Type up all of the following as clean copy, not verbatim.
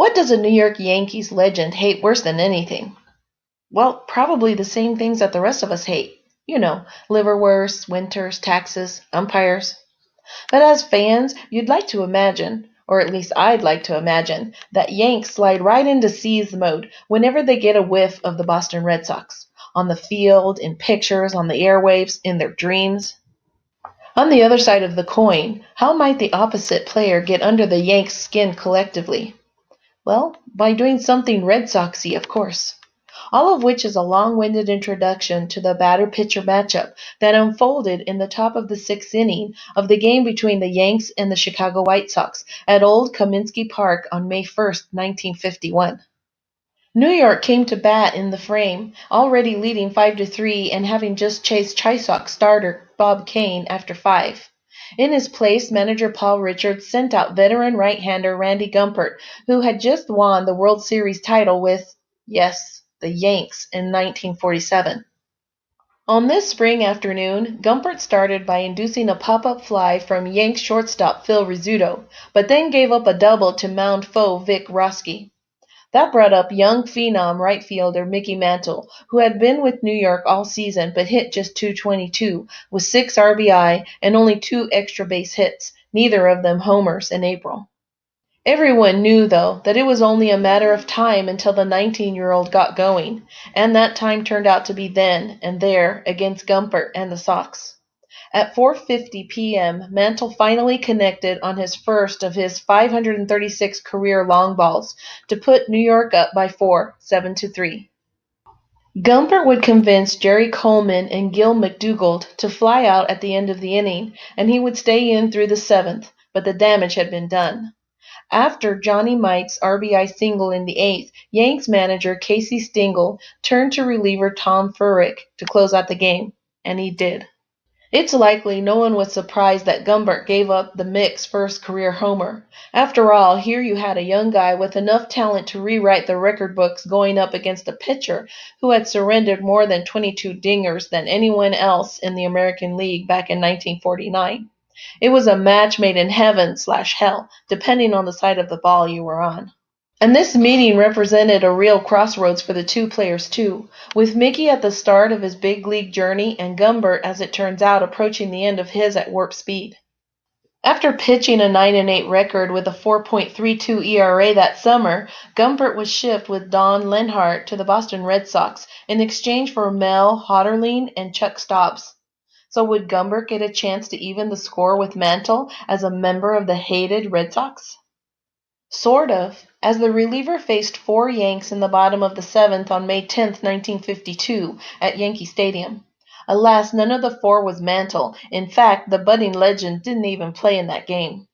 What does a New York Yankees legend hate worse than anything? Well, probably the same things that the rest of us hate. Liverwurst, winters, taxes, umpires. But as fans, you'd like to imagine, or at least I'd like to imagine, that Yanks slide right into seethe mode whenever they get a whiff of the Boston Red Sox. On the field, in pictures, on the airwaves, in their dreams. On the other side of the coin, how might the opposite player get under the Yanks' skin collectively? Well, by doing something Red Sox-y, of course. All of which is a long-winded introduction to the batter-pitcher matchup that unfolded in the top of the sixth inning of the game between the Yanks and the Chicago White Sox at old Comiskey Park on May 1st, 1951. New York came to bat in the frame, already leading 5-3 and having just chased Chi Sox starter Bob Kane after 5. In his place, manager Paul Richards sent out veteran right-hander Randy Gumpert, who had just won the World Series title with, yes, the Yanks in 1947. On this spring afternoon, Gumpert started by inducing a pop-up fly from Yanks shortstop Phil Rizzuto, but then gave up a double to mound foe Vic Roski. That brought up young phenom right fielder Mickey Mantle, who had been with New York all season but hit just .222 with 6 RBI and only 2 extra base hits, neither of them homers in April. Everyone knew, though, that it was only a matter of time until the 19-year-old got going, and that time turned out to be then and there against Gumpert and the Sox. At 4:50 p.m., Mantle finally connected on his first of his 536 career long balls to put New York up by 4, 7-3. Gumpert would convince Jerry Coleman and Gil McDougald to fly out at the end of the inning, and he would stay in through the 7th, but the damage had been done. After Johnny Might's RBI single in the 8th, Yanks manager Casey Stengel turned to reliever Tom Furyk to close out the game, and he did. It's likely no one was surprised that Gumpert gave up the Mick's first career homer. After all, here you had a young guy with enough talent to rewrite the record books going up against a pitcher who had surrendered more than 22 dingers than anyone else in the American League back in 1949. It was a match made in heaven/hell, depending on the side of the ball you were on. And this meeting represented a real crossroads for the two players, too, with Mickey at the start of his big league journey and Gumpert, as it turns out, approaching the end of his at warp speed. After pitching a 9-8 record with a 4.32 ERA that summer, Gumpert was shipped with Don Lenhart to the Boston Red Sox in exchange for Mel Hotterling and Chuck Stobbs. So would Gumpert get a chance to even the score with Mantle as a member of the hated Red Sox? Sort of, as the reliever faced 4 Yanks in the bottom of the 7th on May 10, 1952, at Yankee Stadium. Alas, none of the 4 was Mantle. In fact, the budding legend didn't even play in that game.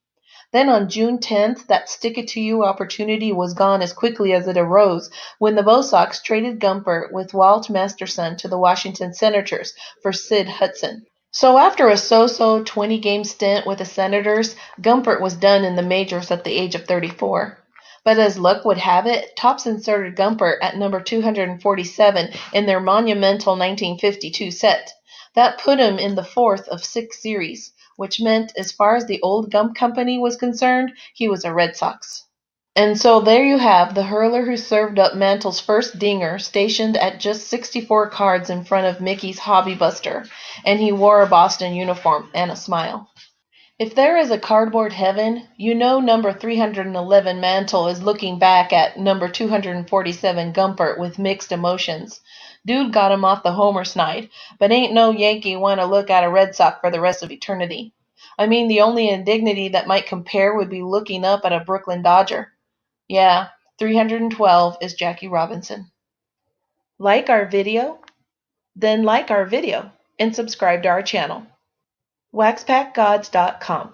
Then on June 10th, that stick-it-to-you opportunity was gone as quickly as it arose when the Bo Sox traded Gumpert with Walt Masterson to the Washington Senators for Sid Hudson. So after a so-so 20-game stint with the Senators, Gumpert was done in the majors at the age of 34. But as luck would have it, Topps inserted Gumpert at number 247 in their monumental 1952 set. That put him in the 4th of 6 series, which meant, as far as the old Gump Company was concerned, he was a Red Sox. And so there you have the hurler who served up Mantle's first dinger, stationed at just 64 cards in front of Mickey's Hobby Buster, and he wore a Boston uniform and a smile. If there is a cardboard heaven, you know number 311 Mantle is looking back at number 247 Gumpert with mixed emotions. Dude got him off the homer snide, but ain't no Yankee want to look at a Red Sox for the rest of eternity. I mean, the only indignity that might compare would be looking up at a Brooklyn Dodger. Yeah, 312 is Jackie Robinson. Like our video? Then like our video and subscribe to our channel. waxpackgods.com